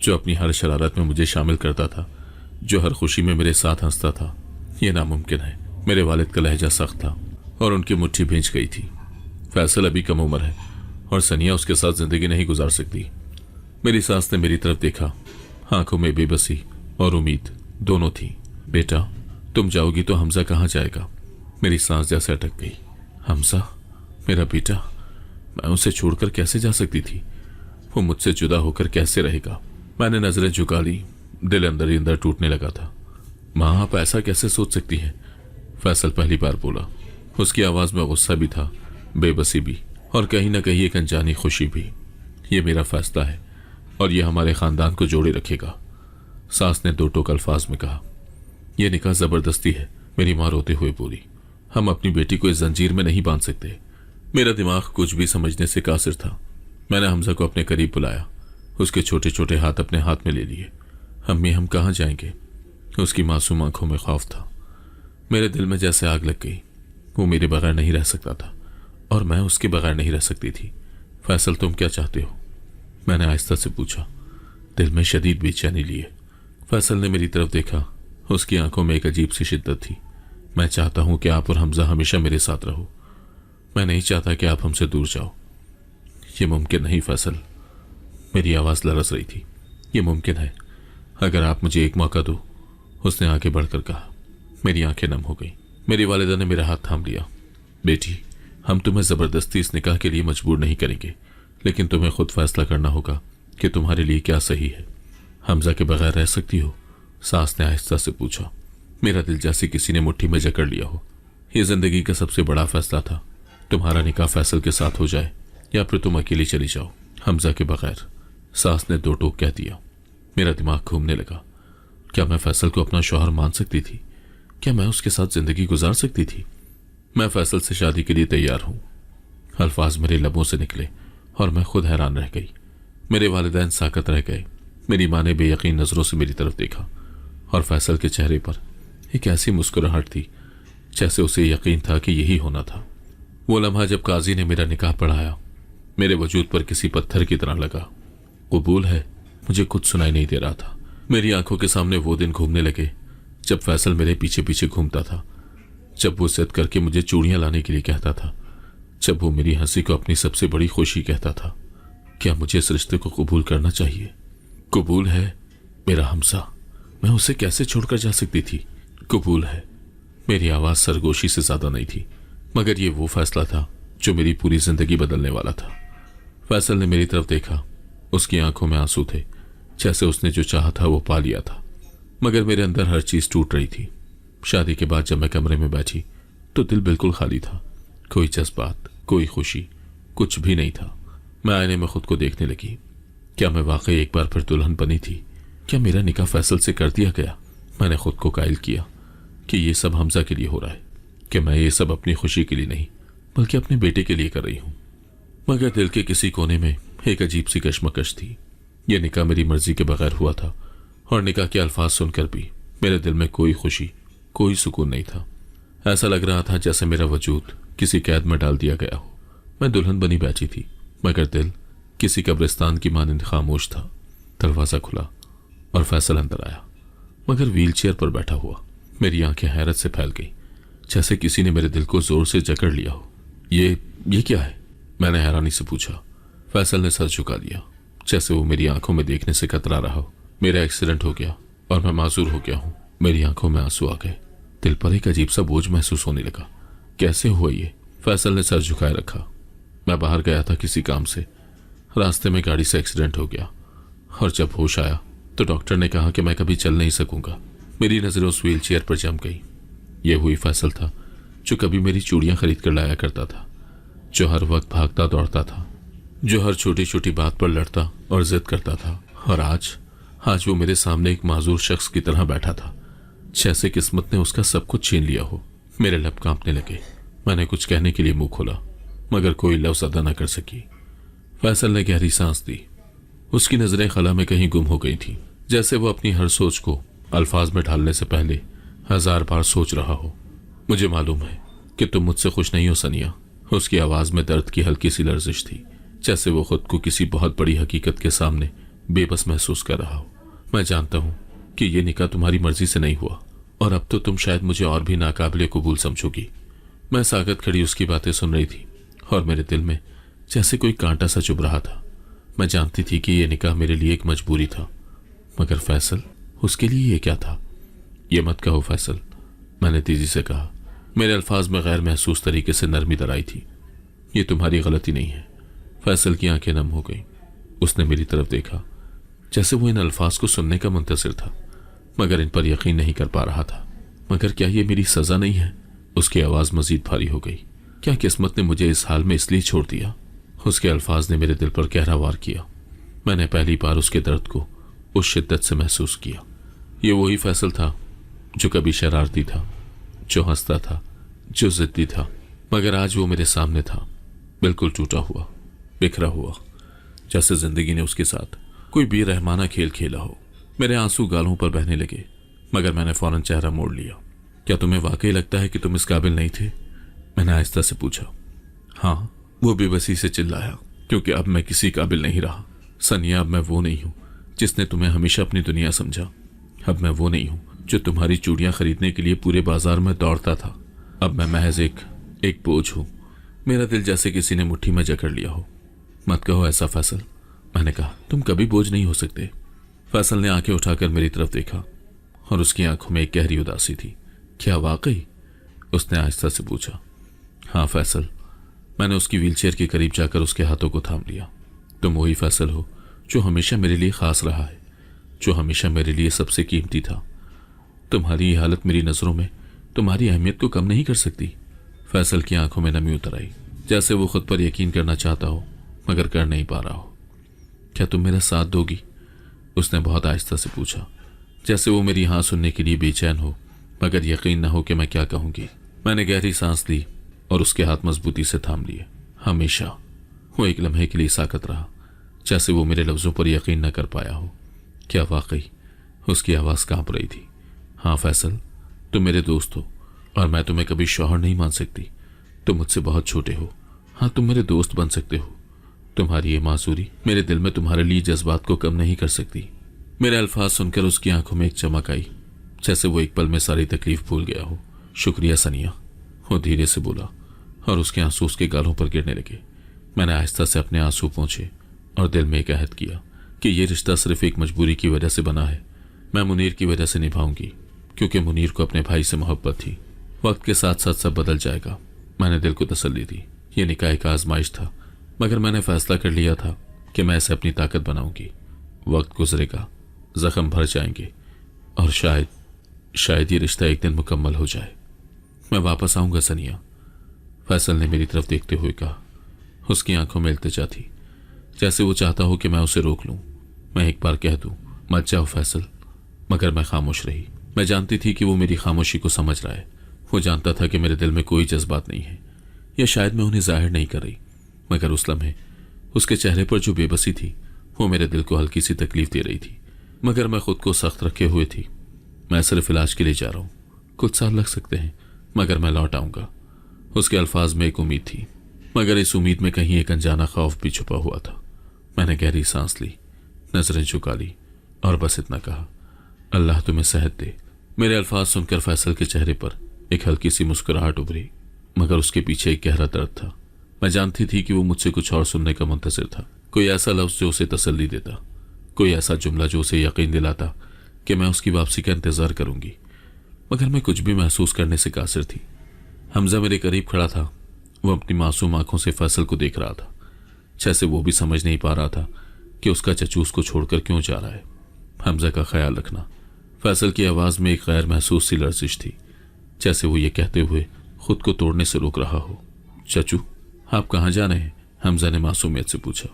Speaker 1: जो अपनी हर शरारत में मुझे शामिल करता था, जो हर खुशी में मेरे साथ हंसता था। यह नामुमकिन है। मेरे वालिद का लहजा सख्त था और उनकी मुट्ठी भींच गई थी। फैसल अभी कम उम्र है और सनिया उसके साथ जिंदगी नहीं गुजार सकती। मेरी सास ने मेरी तरफ देखा, आंखों में बेबसी और उम्मीद दोनों थी। बेटा, तुम जाओगी तो हमजा कहाँ जाएगा? मेरी सांस जैसे अटक गई। हमजा मेरा बेटा, मैं उसे छोड़कर कैसे जा सकती थी? वो मुझसे जुदा होकर कैसे रहेगा? मैंने नजरें झुका ली। दिल अंदर ही अंदर टूटने लगा था। माँ, आप ऐसा कैसे सोच सकती हैं? फैसल पहली बार बोला। उसकी आवाज में गुस्सा भी था, बेबसी भी, और कहीं ना कहीं एक अनजानी खुशी भी। ये मेरा फैसला है और ये हमारे खानदान को जोड़े रखेगा, सास ने दो टोक अल्फाज में कहा। यह निकाह जबरदस्ती है, मेरी माँ रोते हुए बोली। हम अपनी बेटी को इस जंजीर में नहीं बांध सकते। मेरा दिमाग कुछ भी समझने से कासिर था। मैंने हमजा को अपने करीब बुलाया, उसके छोटे छोटे हाथ अपने हाथ में ले लिए। अम्मी, हम कहाँ जाएंगे? उसकी मासूम आंखों में खौफ था। मेरे दिल में जैसे आग लग गई। वो मेरे बगैर नहीं रह सकता था और मैं उसके बगैर नहीं रह सकती थी। फैसल, तुम क्या चाहते हो? मैंने आहिस्ता से पूछा, दिल में शदीद बेचैनी लिए। फैसल ने मेरी तरफ देखा। उसकी आंखों में एक अजीब सी शिद्दत थी। मैं चाहता हूं कि आप और हमजा हमेशा मेरे साथ रहो। मैं नहीं चाहता कि आप हमसे दूर जाओ। ये मुमकिन नहीं फैसल। मेरी आवाज लरस रही थी। ये मुमकिन है, अगर आप मुझे एक मौका दो, उसने आगे बढ़कर कहा। मेरी आंखें नम हो गई। मेरी वालिदा ने मेरा हाथ थाम लिया। बेटी, हम तुम्हें जबरदस्ती इस निकाह के लिए मजबूर नहीं करेंगे, लेकिन तुम्हें खुद फैसला करना होगा कि तुम्हारे लिए क्या सही है। हमजा के बगैर रह सकती हो? सास ने आहिस्ता से पूछा। मेरा दिल जैसे किसी ने मुट्ठी में जकड़ लिया हो। यह जिंदगी का सबसे बड़ा फैसला था। तुम्हारा निकाह फैसल के साथ हो जाए या फिर तुम अकेली चली जाओ हमजा के बगैर, सास ने दो टोक कह दिया। मेरा दिमाग घूमने लगा। क्या मैं फैसल को अपना शौहर मान सकती थी? क्या मैं उसके साथ जिंदगी गुजार सकती थी? मैं फैसल से शादी के लिए तैयार हूं। अल्फाज मेरे लबों से निकले और मैं खुद हैरान रह गई। मेरे वालिदैन साकत रह गए। मेरी माँ ने बेयकीन नजरों से मेरी तरफ देखा और फैसल के चेहरे पर एक ऐसी मुस्कुराहट थी जैसे उसे यकीन था कि यही होना था। वो लम्हा जब काजी ने मेरा निकाह पढ़ाया, मेरे वजूद पर किसी पत्थर की तरह लगा। कबूल है। मुझे कुछ सुनाई नहीं दे रहा था। मेरी आंखों के सामने वो दिन घूमने लगे जब फैसल मेरे पीछे पीछे घूमता था, जब वो जिद करके मुझे चूड़ियां लाने के लिए कहता था, जब वो मेरी हंसी को अपनी सबसे बड़ी खुशी कहता था। क्या मुझे इस रिश्ते को कबूल करना चाहिए? कबूल है मेरा हमसा, मैं उसे कैसे छोड़कर जा सकती थी? कबूल है। मेरी आवाज सरगोशी से ज्यादा नहीं थी, मगर ये वो फैसला था जो मेरी पूरी जिंदगी बदलने वाला था। फैसल ने मेरी तरफ देखा। उसकी आंखों में आंसू थे, जैसे उसने जो चाहा था वो पा लिया था। मगर मेरे अंदर हर चीज टूट रही थी। शादी के बाद जब मैं कमरे में बैठी तो दिल बिल्कुल खाली था। कोई जज्बात, कोई खुशी, कुछ भी नहीं था। मैं आईने में खुद को देखने लगी। क्या मैं वाकई एक बार फिर दुल्हन बनी थी? क्या मेरा निकाह फैसल से कर दिया गया? मैंने खुद को कायल किया कि ये सब हमजा के लिए हो रहा है, कि मैं ये सब अपनी खुशी के लिए नहीं बल्कि अपने बेटे के लिए कर रही हूं। मगर दिल के किसी कोने में एक अजीब सी कश्मकश थी। यह निकाह मेरी मर्जी के बगैर हुआ था और निकाह के अल्फाज सुनकर भी मेरे दिल में कोई खुशी, कोई सुकून नहीं था। ऐसा लग रहा था जैसे मेरा वजूद किसी कैद में डाल दिया गया हो। मैं दुल्हन बनी बैठी थी, मगर दिल किसी कब्रिस्तान की मानिंद खामोश था। दरवाजा खुला और फैसल अंदर आया, मगर व्हीलचेयर पर बैठा हुआ। मेरी आंखें हैरत से फैल गई, जैसे किसी ने मेरे दिल को जोर से जकड़ लिया हो। ये क्या है? मैंने हैरानी से पूछा। फैसल ने सर झुका लिया, जैसे वो मेरी आंखों में देखने से कतरा रहा हो। मेरा एक्सीडेंट हो गया और मैं माजूर हो गया हूं। मेरी आंखों में आंसू आ गए। दिल पर एक अजीब सा बोझ महसूस होने लगा। कैसे हुआ ये? फैसल ने सर झुकाए रखा। मैं बाहर गया था किसी काम से। रास्ते में गाड़ी से एक्सीडेंट हो गया और जब होश आया तो डॉक्टर ने कहा कि मैं कभी चल नहीं सकूंगा। मेरी नजरें उस व्हील चेयर पर जम गई। यह वही फैसल था जो कभी मेरी चूड़ियां खरीद कर लाया करता था, जो हर वक्त भागता दौड़ता था, जो हर छोटी छोटी बात पर लड़ता और जिद करता था। और आज वो मेरे सामने एक माजूर शख्स की तरह बैठा था, जैसे किस्मत ने उसका सब कुछ छीन लिया हो। मेरे लब कांपने लगे। मैंने कुछ कहने के लिए मुंह खोला, मगर कोई लफ्ज अदा न कर सकी। फैसल ने गहरी सांस दी। उसकी नजरें खला में कहीं गुम हो गई थी, जैसे वो अपनी हर सोच को अल्फाज में ढालने से पहले 1000 बार सोच रहा हो। मुझे मालूम है कि तुम मुझसे खुश नहीं हो सनिया। उसकी आवाज में दर्द की हल्की सी लर्जिश थी, जैसे वो खुद को किसी बहुत बड़ी हकीकत के सामने बेबस महसूस कर रहा हो। मैं जानता हूं कि ये निकाह तुम्हारी मर्जी से नहीं हुआ और अब तो तुम शायद मुझे और भी नाकाबिले कबूल समझोगी। मैं सागत खड़ी उसकी बातें सुन रही थी और मेरे दिल में जैसे कोई कांटा सा चुभ रहा था। मैं जानती थी कि यह निकाह मेरे लिए एक मजबूरी था, मगर फैसल, उसके लिए ये क्या था? ये मत कहो फैसल, मैंने तेजी से कहा। मेरे अल्फाज में गैर महसूस तरीके से नरमी दराई थी। ये तुम्हारी गलती नहीं है। फैसल की आंखें नम हो गई। उसने मेरी तरफ देखा, जैसे वो इन अल्फाज को सुनने का मुंतजिर था, मगर इन पर यकीन नहीं कर पा रहा था। मगर क्या ये मेरी सजा नहीं है? उसकी आवाज मजीद भारी हो गई। क्या किस्मत ने मुझे इस हाल में इसलिए छोड़ दिया? उसके अल्फाज ने मेरे दिल पर गहरा वार किया। मैंने पहली बार उसके दर्द को उस शिद्दत से महसूस किया। ये वही फैसल था जो कभी शरारती था, जो हंसता था, जो जिद्दी था, मगर आज वो मेरे सामने था, बिल्कुल टूटा हुआ, बिखरा हुआ, जैसे जिंदगी ने उसके साथ कोई बेरहमाना खेल खेला हो। मेरे आंसू गालों पर बहने लगे, मगर मैंने फौरन चेहरा मोड़ लिया। क्या तुम्हें वाकई लगता है कि तुम इस काबिल नहीं थे? मैंने आहिस्ता से पूछा। हाँ, वो बेबसी से चिल्लाया, क्योंकि अब मैं किसी काबिल नहीं रहा। सनिया, अब मैं वो नहीं हूं जिसने तुम्हें हमेशा अपनी दुनिया समझा। अब मैं वो नहीं हूं जो तुम्हारी चूड़ियां खरीदने के लिए पूरे बाजार में दौड़ता था। अब मैं महज एक बोझ हूं। मेरा दिल जैसे किसी ने मुट्ठी में जकड़ लिया हो। मत कहो ऐसा फैसल, मैंने कहा। तुम कभी बोझ नहीं हो सकते। फैसल ने आंखें उठाकर मेरी तरफ देखा और उसकी आंखों में एक गहरी उदासी थी। क्या वाकई? उसने आहिस्ता से पूछा। हाँ फैसल। मैंने उसकी व्हीलचेयर के करीब जाकर उसके हाथों को थाम लिया। तुम वही फैसल हो जो हमेशा मेरे लिए खास रहा है, जो हमेशा मेरे लिए सबसे कीमती था। तुम्हारी ये हालत मेरी नजरों में तुम्हारी अहमियत को कम नहीं कर सकती। फैसल की आंखों में नमी उतर आई, जैसे वो खुद पर यकीन करना चाहता हो मगर कर नहीं पा रहा हो। क्या तुम मेरा साथ दोगी? उसने बहुत आहिस्ता से पूछा, जैसे वो मेरी हाँ सुनने के लिए बेचैन हो मगर यकीन न हो कि मैं क्या कहूंगी। मैंने गहरी सांस ली और उसके हाथ मजबूती से थाम लिए। हमेशा। वो एक लम्हे के लिए साकत रहा, जैसे वो मेरे लफ्जों पर यकीन न कर पाया हो। क्या वाकई? उसकी आवाज कांप रही थी। हाँ फैसल, तुम मेरे दोस्त हो और मैं तुम्हें कभी शौहर नहीं मान सकती। तुम मुझसे बहुत छोटे हो। हाँ, तुम मेरे दोस्त बन सकते हो तुम्हारी ये मासूरी मेरे दिल में तुम्हारे लिए जज्बात को कम नहीं कर सकती। मेरे अल्फाज सुनकर उसकी आंखों में एक चमक आई, जैसे वो एक पल में सारी तकलीफ भूल गया हो। शुक्रिया सनिया, वो धीरे से बोला और उसके आंसू उसके गालों पर गिरने लगे। मैंने आहिस्ता से अपने आंसू पोंछे और दिल में एक अहद किया कि ये रिश्ता सिर्फ एक मजबूरी की वजह से बना है। मैं मुनीर की वजह से निभाऊंगी, क्योंकि मुनीर को अपने भाई से मोहब्बत थी। वक्त के साथ साथ सब बदल जाएगा। मैंने दिल को तसल्ली दी। ये निकाह एक आजमाइश था, मगर मैंने फैसला कर लिया था कि मैं इसे अपनी ताकत बनाऊंगी। वक्त गुजरेगा, जख्म भर जाएंगे और शायद ये रिश्ता एक दिन मुकम्मल हो जाए। मैं वापस आऊंगा सनिया, फैसल ने मेरी तरफ देखते हुए कहा। उसकी आंखों में इल्तिजा थी, जैसे वो चाहता हो कि मैं उसे रोक लूं। मैं एक बार कह दूं, मत जाओ फैसल, मगर मैं खामोश रही। मैं जानती थी कि वो मेरी खामोशी को समझ रहा है। वो जानता था कि मेरे दिल में कोई जज्बात नहीं है, या शायद मैं उन्हें जाहिर नहीं कर रही, मगर उस लम्हे उसके चेहरे पर जो बेबसी थी वो मेरे दिल को हल्की सी तकलीफ दे रही थी। मगर मैं खुद को सख्त रखे हुए थी। मैं सिर्फ इलाज के लिए जा रहा हूँ, कुछ साल लग सकते हैं, मगर मैं लौट आऊंगा। उसके अल्फाज में एक उम्मीद थी, मगर इस उम्मीद में कहीं एक अनजाना खौफ भी छुपा हुआ था। मैंने गहरी सांस ली, नजरें झुका ली और बस इतना कहा, अल्लाह तुम्हें सेहत दे। मेरे अल्फाज सुनकर फैसल के चेहरे पर एक हल्की सी मुस्कुराहट उभरी, मगर उसके पीछे एक गहरा दर्द था। मैं जानती थी कि वो मुझसे कुछ और सुनने का मुंतज़िर था। कोई ऐसा लफ्ज़ जो उसे तसल्ली देता, कोई ऐसा जुमला जो उसे यकीन दिलाता कि मैं उसकी वापसी का इंतजार करूंगी। मगर मैं कुछ भी महसूस करने से कासिर थी। हमजा मेरे करीब खड़ा था। वो अपनी मासूम आंखों से फैसल को देख रहा था, जैसे वो भी समझ नहीं पा रहा था कि उसका चचू उसको छोड़कर क्यों जा रहा है। हमजा का ख्याल रखना। फैसल की आवाज़ में एक गैर महसूस सी लर्जिश थी, जैसे वो ये कहते हुए खुद को तोड़ने से रोक रहा हो। चचू, आप कहाँ जा रहे हैं? हमजा ने मासूमियत से पूछा।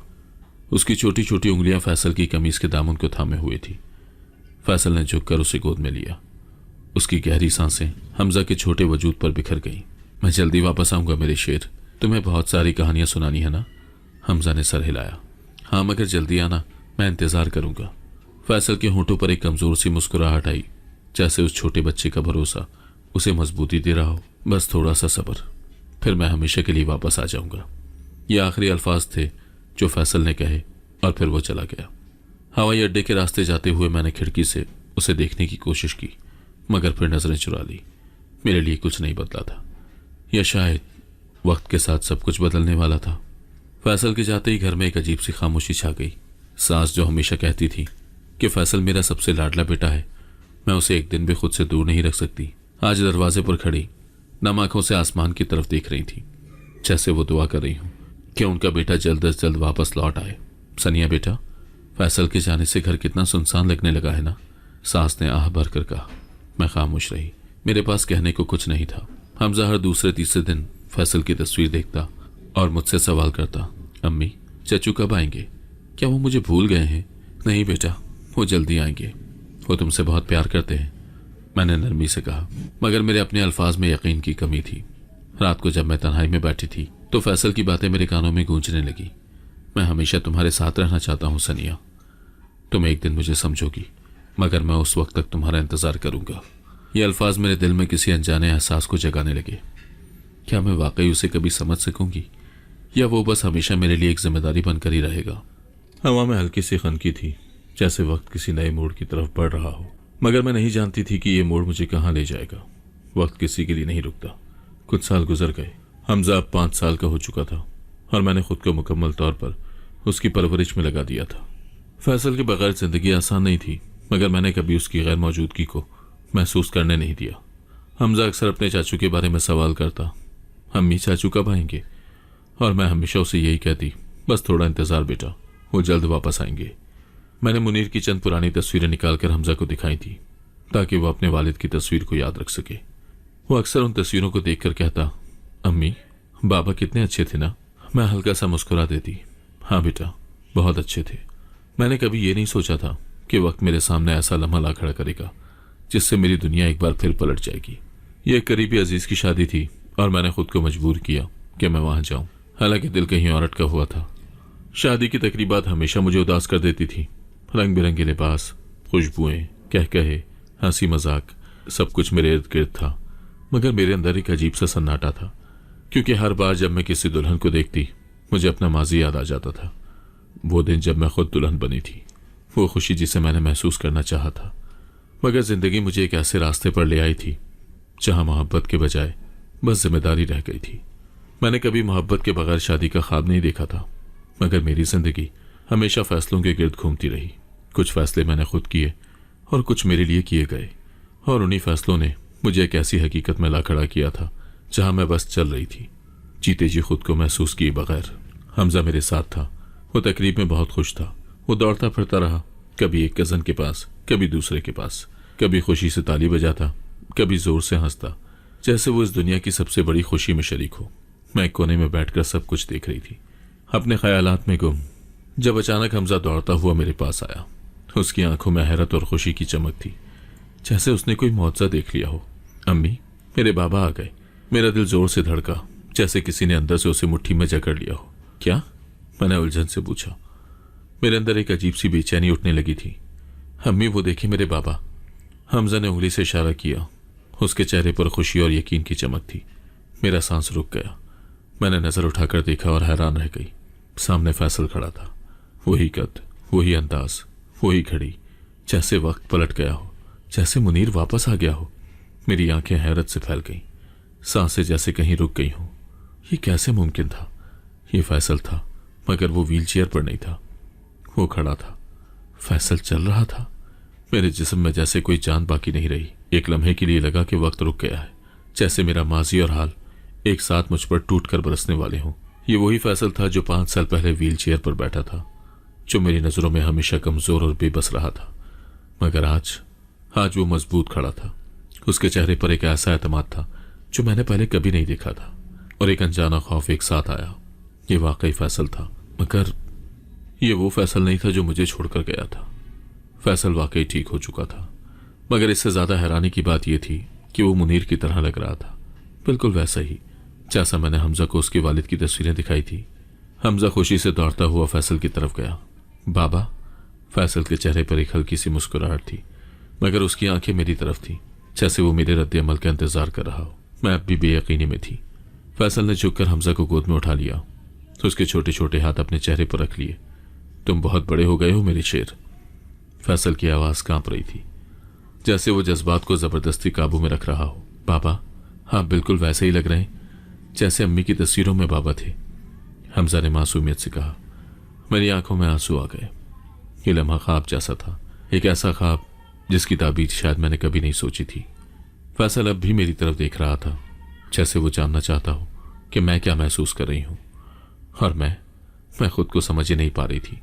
Speaker 1: उसकी छोटी छोटी उंगलियां फैसल की कमीज के दामन को थामे हुए थी। फैसल ने झुककर उसे गोद में लिया। उसकी गहरी सांसें हमजा के छोटे वजूद पर बिखर गईं। मैं जल्दी वापस आऊंगा मेरे शेर, तुम्हें बहुत सारी कहानियां सुनानी है ना? हमजा ने सर हिलाया। हाँ, मगर जल्दी आना, मैं इंतजार करूंगा। फैसल के होंठों पर एक कमजोर सी मुस्कुराहट आई, जैसे उस छोटे बच्चे का भरोसा उसे मजबूती दे रहा हो। बस थोड़ा सा सब्र, फिर मैं हमेशा के लिए वापस आ जाऊंगा। ये आखिरी अल्फाज थे जो फैसल ने कहे और फिर वो चला गया। हवाई अड्डे के रास्ते जाते हुए मैंने खिड़की से उसे देखने की कोशिश की, मगर फिर नजरें चुरा ली। मेरे लिए कुछ नहीं बदला था, या शायद वक्त के साथ सब कुछ बदलने वाला था। फैसल के जाते ही घर में एक अजीब सी खामोशी छा गई। सास जो हमेशा कहती थी कि फैसल मेरा सबसे लाडला बेटा है, मैं उसे एक दिन भी खुद से दूर नहीं रख सकती, आज दरवाजे पर खड़ी नम आंखों से आसमान की तरफ देख रही थी, जैसे वो दुआ कर रही हूं कि उनका बेटा जल्द अज जल्द वापस लौट आए। सनिया बेटा, फैसल के जाने से घर कितना सुनसान लगने लगा है ना? सास ने आह भर कर कहा। मैं खामोश रही। मेरे पास कहने को कुछ नहीं था। हमजा हर दूसरे तीसरे दिन फैसल की तस्वीर देखता और मुझसे सवाल करता, अम्मी चचू कब आएंगे? क्या वो मुझे भूल गए हैं? नहीं बेटा, वो जल्दी आएंगे, वो तुमसे बहुत प्यार करते हैं, मैंने नरमी से कहा, मगर मेरे अपने अल्फाज में यकीन की कमी थी। रात को जब मैं तन्हाई में बैठी थी तो फैसल की बातें मेरे कानों में गूंजने लगी। मैं हमेशा तुम्हारे साथ रहना चाहता हूँ सनिया, तुम एक दिन मुझे समझोगी, मगर मैं उस वक्त तक तुम्हारा इंतजार करूंगा। ये अल्फाज मेरे दिल में किसी अनजाने एहसास को जगाने लगे। क्या मैं वाकई उसे कभी समझ सकूंगी, या वो बस हमेशा मेरे लिए एक जिम्मेदारी बनकर ही रहेगा? हवा में हल्की सी खनकी थी, जैसे वक्त किसी नए मोड़ की तरफ बढ़ रहा हो, मगर मैं नहीं जानती थी कि ये मोड़ मुझे कहाँ ले जाएगा। वक्त किसी के लिए नहीं रुकता। कुछ साल गुजर गए। हमजा अब 5 साल का हो चुका था और मैंने खुद को मुकम्मल तौर पर उसकी परवरिश में लगा दिया था। फैसल के बगैर जिंदगी आसान नहीं थी, मगर मैंने कभी उसकी गैर मौजूदगी को महसूस करने नहीं दिया। हमजा अक्सर अपने चाचू के बारे में सवाल करता, अम्मी चाचू कब आएंगे? और मैं हमेशा उसे यही कहती, बस थोड़ा इंतजार बेटा, वो जल्द वापस आएंगे। मैंने मुनीर की चंद पुरानी तस्वीरें निकालकर हमजा को दिखाई थी, ताकि वो अपने वालिद की तस्वीर को याद रख सके। वो अक्सर उन तस्वीरों को देखकर कहता, अम्मी बाबा कितने अच्छे थे ना? मैं हल्का सा मुस्कुरा देती, हाँ बेटा बहुत अच्छे थे। मैंने कभी ये नहीं सोचा था कि वक्त मेरे सामने ऐसा लम्हा ला खड़ा करेगा जिससे मेरी दुनिया एक बार फिर पलट जाएगी। ये एक करीबी अजीज की शादी थी और मैंने खुद को मजबूर किया कि मैं वहां जाऊं, हालांकि दिल कहीं और अटका हुआ था। शादी की तकरीबात हमेशा मुझे उदास कर देती थी। रंग बिरंगे लिबास, खुशबुएं, कहकहे, हंसी मजाक, सब कुछ मेरे इर्द गिर्द था, मगर मेरे अंदर एक अजीब सा सन्नाटा था, क्योंकि हर बार जब मैं किसी दुल्हन को देखती मुझे अपना माजी याद आ जाता था। वो दिन जब मैं खुद दुल्हन बनी थी, वो खुशी जिसे मैंने महसूस करना चाहा था। मगर जिंदगी मुझे एक ऐसे रास्ते पर ले आई थी जहां मोहब्बत के बजाय बस जिम्मेदारी रह गई थी। मैंने कभी मोहब्बत के बगैर शादी का ख्वाब नहीं देखा था, मगर मेरी जिंदगी हमेशा फैसलों के गिर्द घूमती रही। कुछ फैसले मैंने खुद किए और कुछ मेरे लिए किए गए, और उन्हीं फैसलों ने मुझे एक ऐसी हकीकत में ला खड़ा किया था जहां मैं बस चल रही थी, जीते जी खुद को महसूस किए बगैर। हमजा मेरे साथ था। वो तकरीब में बहुत खुश था। वो दौड़ता फिरता रहा, कभी एक कज़न के पास, कभी दूसरे के पास, कभी खुशी से ताली बजाता, कभी जोर से हंसता, जैसे वो इस दुनिया की सबसे बड़ी खुशी में शरीक हो। मैं एक कोने में बैठकर सब कुछ देख रही थी, अपने ख्यालात में गुम, जब अचानक हमजा दौड़ता हुआ मेरे पास आया। उसकी आंखों में हैरत और खुशी की चमक थी, जैसे उसने कोई मुआवजा देख लिया हो। अम्मी, मेरे बाबा आ गए। मेरा दिल जोर से धड़का, जैसे किसी ने अंदर से उसे मुट्ठी में जकड़ लिया हो। क्या? मैंने उलझन से पूछा। मेरे अंदर एक अजीब सी बेचैनी उठने लगी थी। अम्मी, वो देखी मेरे बाबा। हमजा ने उंगली से इशारा किया। उसके चेहरे पर खुशी और यकीन की चमक थी। मेरा सांस रुक गया। मैंने नजर उठाकर देखा और हैरान रह गई। सामने फैसल खड़ा था। वही कद, वही अंदाज, वही घड़ी, जैसे वक्त पलट गया हो, जैसे मुनीर वापस आ गया हो। मेरी आंखें हैरत से फैल गईं, सांसें जैसे कहीं रुक गई हों। ये कैसे मुमकिन था? ये फैसल था, मगर वो व्हीलचेयर पर नहीं था। वो खड़ा था। फैसल चल रहा था। मेरे जिस्म में जैसे कोई जान बाकी नहीं रही। एक लम्हे के लिए लगा कि वक्त रुक गया है, जैसे मेरा माजी और हाल एक साथ मुझ पर टूट कर बरसने वाले हों। ये वही फैसल था जो 5 साल पहले व्हीलचेयर पर बैठा था, जो मेरी नजरों में हमेशा कमजोर और बेबस रहा था। मगर आज वो मजबूत खड़ा था। उसके चेहरे पर एक ऐसा एतमाद था जो मैंने पहले कभी नहीं देखा था, और एक अनजाना खौफ एक साथ आया। ये वाकई फैसल था, मगर ये वो फैसल नहीं था जो मुझे छोड़कर गया था। फैसल वाकई ठीक हो चुका था, मगर इससे ज्यादा हैरानी की बात यह थी कि वो मुनीर की तरह लग रहा था, बिल्कुल वैसा ही जैसा मैंने हमजा को उसके वालिद की तस्वीरें दिखाई थी। हमजा खुशी से दौड़ता हुआ फैसल की तरफ गया। बाबा? फैसल के चेहरे पर एक हल्की सी मुस्कुराहट थी, मगर उसकी आंखें मेरी तरफ थी, जैसे वो मेरे रद्द अमल का इंतजार कर रहा हो। मैं अब भी बेयकीनी में थी। फैसल ने झुककर हमजा को गोद में उठा लिया, तो उसके छोटे छोटे हाथ अपने चेहरे पर रख लिए। तुम बहुत बड़े हो गए हो मेरे शेर। फैसल की आवाज कांप रही थी, जैसे वो जज्बात को जबरदस्ती काबू में रख रहा हो। बाबा? हाँ, बिल्कुल वैसे ही लग रहे हैं जैसे अम्मी की तस्वीरों में बाबा थे, हमजा ने मासूमियत से कहा। मेरी आंखों में आंसू आ गए। ये लम्हा ख्वाब जैसा था, एक ऐसा ख्वाब जिसकी ताबीर शायद मैंने कभी नहीं सोची थी। फैसल अब भी मेरी तरफ देख रहा था, जैसे वो जानना चाहता हो कि मैं क्या महसूस कर रही हूं, और मैं खुद को समझ ही नहीं पा रही थी।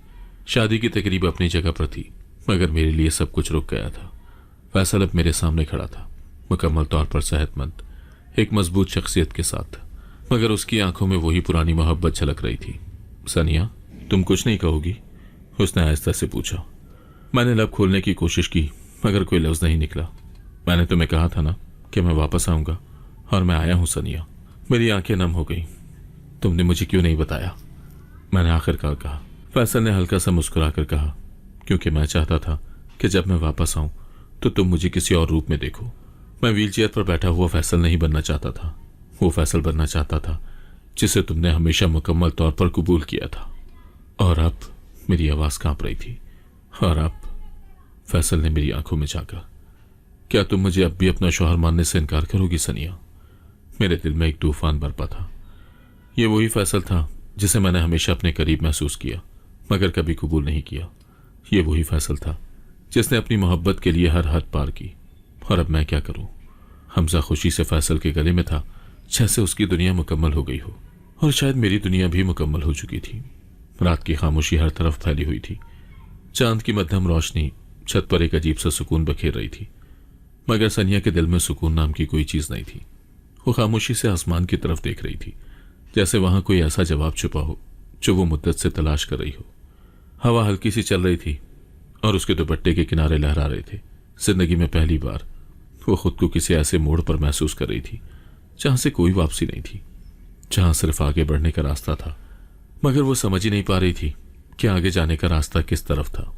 Speaker 1: शादी की तकरीब अपनी जगह पर थी, मगर मेरे लिए सब कुछ रुक गया था। फैसल अब मेरे सामने खड़ा था, मुकम्मल तौर पर सेहतमंद, एक मजबूत शख्सियत के साथ, मगर उसकी आंखों में वही पुरानी मोहब्बत झलक रही थी। सनिया, तुम कुछ नहीं कहोगी? उसने आहिस्ता से पूछा। मैंने लब खोलने की कोशिश की, मगर कोई लफ्ज नहीं निकला। मैंने तुम्हें कहा था ना कि मैं वापस आऊंगा, और मैं आया हूं सनिया। मेरी आंखें नम हो गई। तुमने मुझे क्यों नहीं बताया? मैंने आखिरकार कहा। फैसल ने हल्का सा मुस्कुराकर कहा, क्योंकि मैं चाहता था कि जब मैं वापस आऊं तो तुम मुझे किसी और रूप में देखो। मैं व्हीलचेयर पर बैठा हुआ फैसल नहीं बनना चाहता था, वो फैसल बनना चाहता था जिसे तुमने हमेशा मुकम्मल तौर पर कबूल किया था। और अब मेरी आवाज कांप रही थी। और अब? फैसल ने मेरी आंखों में झांका। क्या तुम मुझे अब भी अपना शौहर मानने से इनकार करोगी सनिया? मेरे दिल में एक तूफान बरपा था। ये वही फैसल था जिसे मैंने हमेशा अपने करीब महसूस किया, मगर कभी कबूल नहीं किया। ये वही फैसल था जिसने अपनी मोहब्बत के लिए हर हद पार की। और अब मैं क्या करूं? हमजा खुशी से फैसल के गले में था, जैसे उसकी दुनिया मुकम्मल हो गई हो, और शायद मेरी दुनिया भी मुकम्मल हो चुकी थी। रात की खामोशी हर तरफ फैली हुई थी। चांद की मध्यम रोशनी छत पर एक अजीब सा सुकून बखेर रही थी, मगर सनिया के दिल में सुकून नाम की कोई चीज नहीं थी। वो खामोशी से आसमान की तरफ देख रही थी, जैसे वहां कोई ऐसा जवाब छुपा हो जो वो मुद्दत से तलाश कर रही हो। हवा हल्की सी चल रही थी और उसके दुपट्टे के किनारे लहरा रहे थे। जिंदगी में पहली बार वो खुद को किसी ऐसे मोड़ पर महसूस कर रही थी जहां से कोई वापसी नहीं थी, जहां सिर्फ आगे बढ़ने का रास्ता था, मगर वो समझ ही नहीं पा रही थी कि आगे जाने का रास्ता किस तरफ था।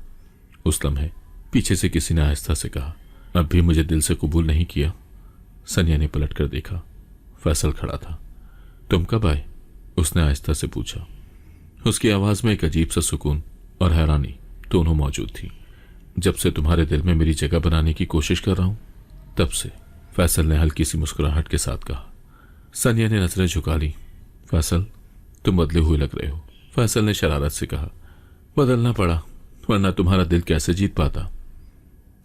Speaker 1: उस लम्हे पीछे से किसी ने आहिस्ता से कहा, अब भी मुझे दिल से कबूल नहीं किया। सनिया ने पलट कर देखा। फैसल खड़ा था। तुम कब आए? उसने आहिस्ता से पूछा। उसकी आवाज में एक अजीब सा सुकून और हैरानी दोनों मौजूद थी। जब से तुम्हारे दिल में मेरी जगह बनाने की कोशिश कर रहा हूं तब से, फैसल ने हल्की सी मुस्कुराहट के साथ कहा। सनिया ने नजरें झुका ली। फैसल, तुम बदले हुए लग रहे हो, फैसल ने शरारत से कहा। बदलना पड़ा, वरना तुम्हारा दिल कैसे जीत पाता।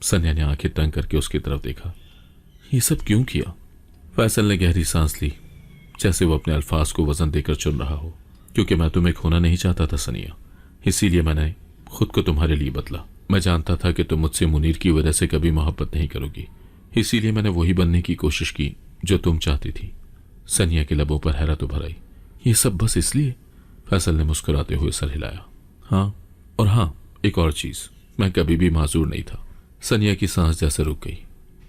Speaker 1: सनिया ने आंखें तंग करके उसकी तरफ देखा। ये सब क्यों किया? फैसल ने गहरी सांस ली, जैसे वो अपने अल्फाज को वजन देकर चुन रहा हो। क्योंकि मैं तुम्हें खोना नहीं चाहता था सनिया, इसीलिए मैंने खुद को तुम्हारे लिए बदला। मैं जानता था कि तुम मुझसे मुनीर की वजह से कभी मोहब्बत नहीं करोगी, इसीलिए मैंने वही बनने की कोशिश की जो तुम चाहती थी। सनिया के लबों पर हैरत उभर आई। ये सब बस इसलिए? फैसल ने मुस्कुराते हुए सर हिलाया। हाँ, और हाँ, एक और चीज, मैं कभी भी माजूर नहीं था। सनिया की सांस जैसे रुक गई।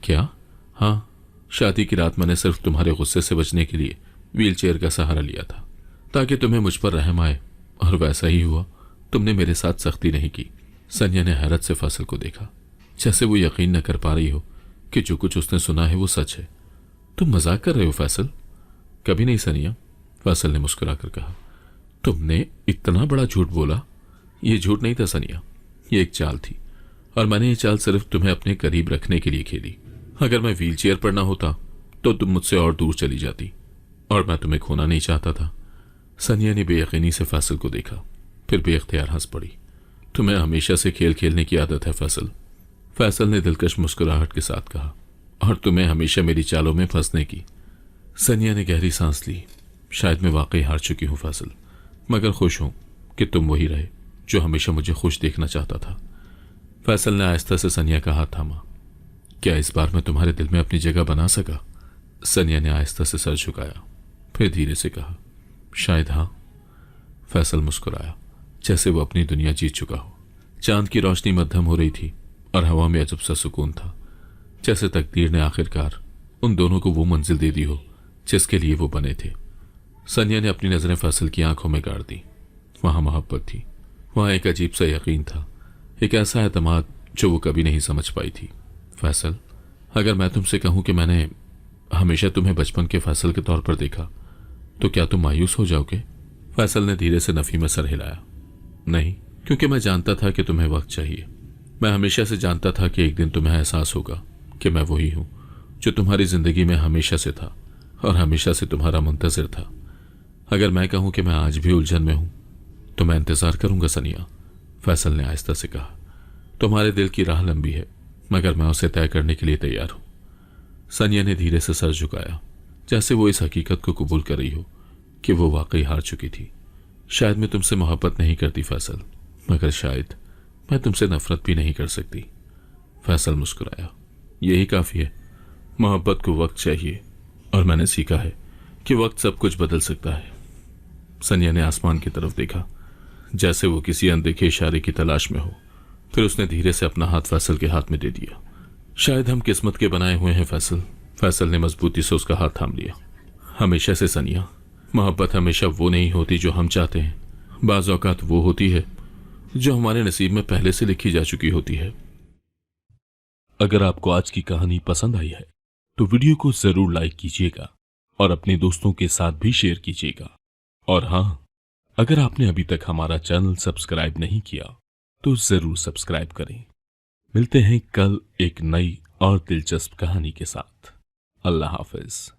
Speaker 1: क्या? हाँ, शादी की रात मैंने सिर्फ तुम्हारे गुस्से से बचने के लिए व्हीलचेयर का सहारा लिया था, ताकि तुम्हें मुझ पर रहम आए, और वैसा ही हुआ। तुमने मेरे साथ सख्ती नहीं की। सनिया ने हैरत से फैसल को देखा, जैसे वो यकीन न कर पा रही हो कि जो कुछ उसने सुना है वो सच है। तुम मजाक कर रहे हो फैसल? कभी नहीं सनिया, फैसल ने मुस्कुराकर कहा। तुमने इतना बड़ा झूठ बोला? ये झूठ नहीं था सनिया, ये एक चाल थी, और मैंने ये चाल सिर्फ तुम्हें अपने करीब रखने के लिए खेली। अगर मैं व्हीलचेयर पर ना होता तो तुम मुझसे और दूर चली जाती, और मैं तुम्हें खोना नहीं चाहता था। सनिया ने बेयकीनी से फैसल को देखा, फिर बेख्तियार हंस पड़ी। तुम्हें हमेशा से खेल खेलने की आदत है फैसल, फैसल ने दिलकश मुस्कुराहट के साथ कहा, और तुम्हें हमेशा मेरी चालों में फंसने की। सनिया ने गहरी सांस ली। शायद मैं वाकई हार चुकी हूं फैसल, मगर खुश हूं कि तुम वही रहे जो हमेशा मुझे खुश देखना चाहता था। फैसल ने आहिस्ता से सनिया का हाथ थामा। क्या इस बार मैं तुम्हारे दिल में अपनी जगह बना सका? सनिया ने आहिस्ता से सर झुकाया, फिर धीरे से कहा, शायद हाँ। फैसल मुस्कुराया, जैसे वो अपनी दुनिया जीत चुका हो। चांद की रोशनी मध्यम हो रही थी और हवा में अजब सा सुकून था, जैसे तकदीर ने आखिरकार उन दोनों को वो मंजिल दे दी हो जिसके लिए वो बने थे। सनिया ने अपनी नजरें फैसल की आंखों में गाड़ दी। वहां मोहब्बत थी, वहां एक अजीब सा यकीन था, एक ऐसा एतमाद जो वो कभी नहीं समझ पाई थी। फैसल, अगर मैं तुमसे कहूं कि मैंने हमेशा तुम्हें बचपन के फैसल के तौर पर देखा, तो क्या तुम मायूस हो जाओगे? फैसल ने धीरे से नफी में सर हिलाया। नहीं, क्योंकि मैं जानता था कि तुम्हें वक्त चाहिए। मैं हमेशा से जानता था कि एक दिन तुम्हें एहसास होगा कि मैं वही हूं जो तुम्हारी जिंदगी में हमेशा से था और हमेशा से तुम्हारा मुंतजिर था। अगर मैं कहूं कि मैं आज भी उलझन में हूं तो मैं इंतजार करूंगा सनिया, फैसल ने आहिस्ता से कहा। तुम्हारे दिल की राह लंबी है, मगर मैं उसे तय करने के लिए तैयार हूं। सनिया ने धीरे से सर झुकाया, जैसे वो इस हकीकत को कबूल कर रही हो कि वो वाकई हार चुकी थी। शायद मैं तुमसे मोहब्बत नहीं करती फैसल, मगर शायद मैं तुमसे नफरत भी नहीं कर सकती। फैसल मुस्कुराया। यही काफी है। मोहब्बत को वक्त चाहिए, और मैंने सीखा है कि वक्त सब कुछ बदल सकता है। सनिया ने आसमान की तरफ देखा, जैसे वो किसी अनदेखे इशारे की तलाश में हो। फिर उसने धीरे से अपना हाथ फैसल के हाथ में दे दिया। शायद हम किस्मत के बनाए हुए हैं फैसल। फैसल ने मजबूती से उसका हाथ थाम लिया। हमेशा से सनिया, मोहब्बत हमेशा वो नहीं होती जो हम चाहते हैं। बाज़ औक़ात वो होती है जो हमारे नसीब में पहले से लिखी जा चुकी होती है।
Speaker 2: अगर आपको आज की कहानी पसंद आई है तो वीडियो को जरूर लाइक कीजिएगा और अपने दोस्तों के साथ भी शेयर कीजिएगा। और हाँ, अगर आपने अभी तक हमारा चैनल सब्सक्राइब नहीं किया तो जरूर सब्सक्राइब करें। मिलते हैं कल एक नई और दिलचस्प कहानी के साथ। अल्लाह हाफिज।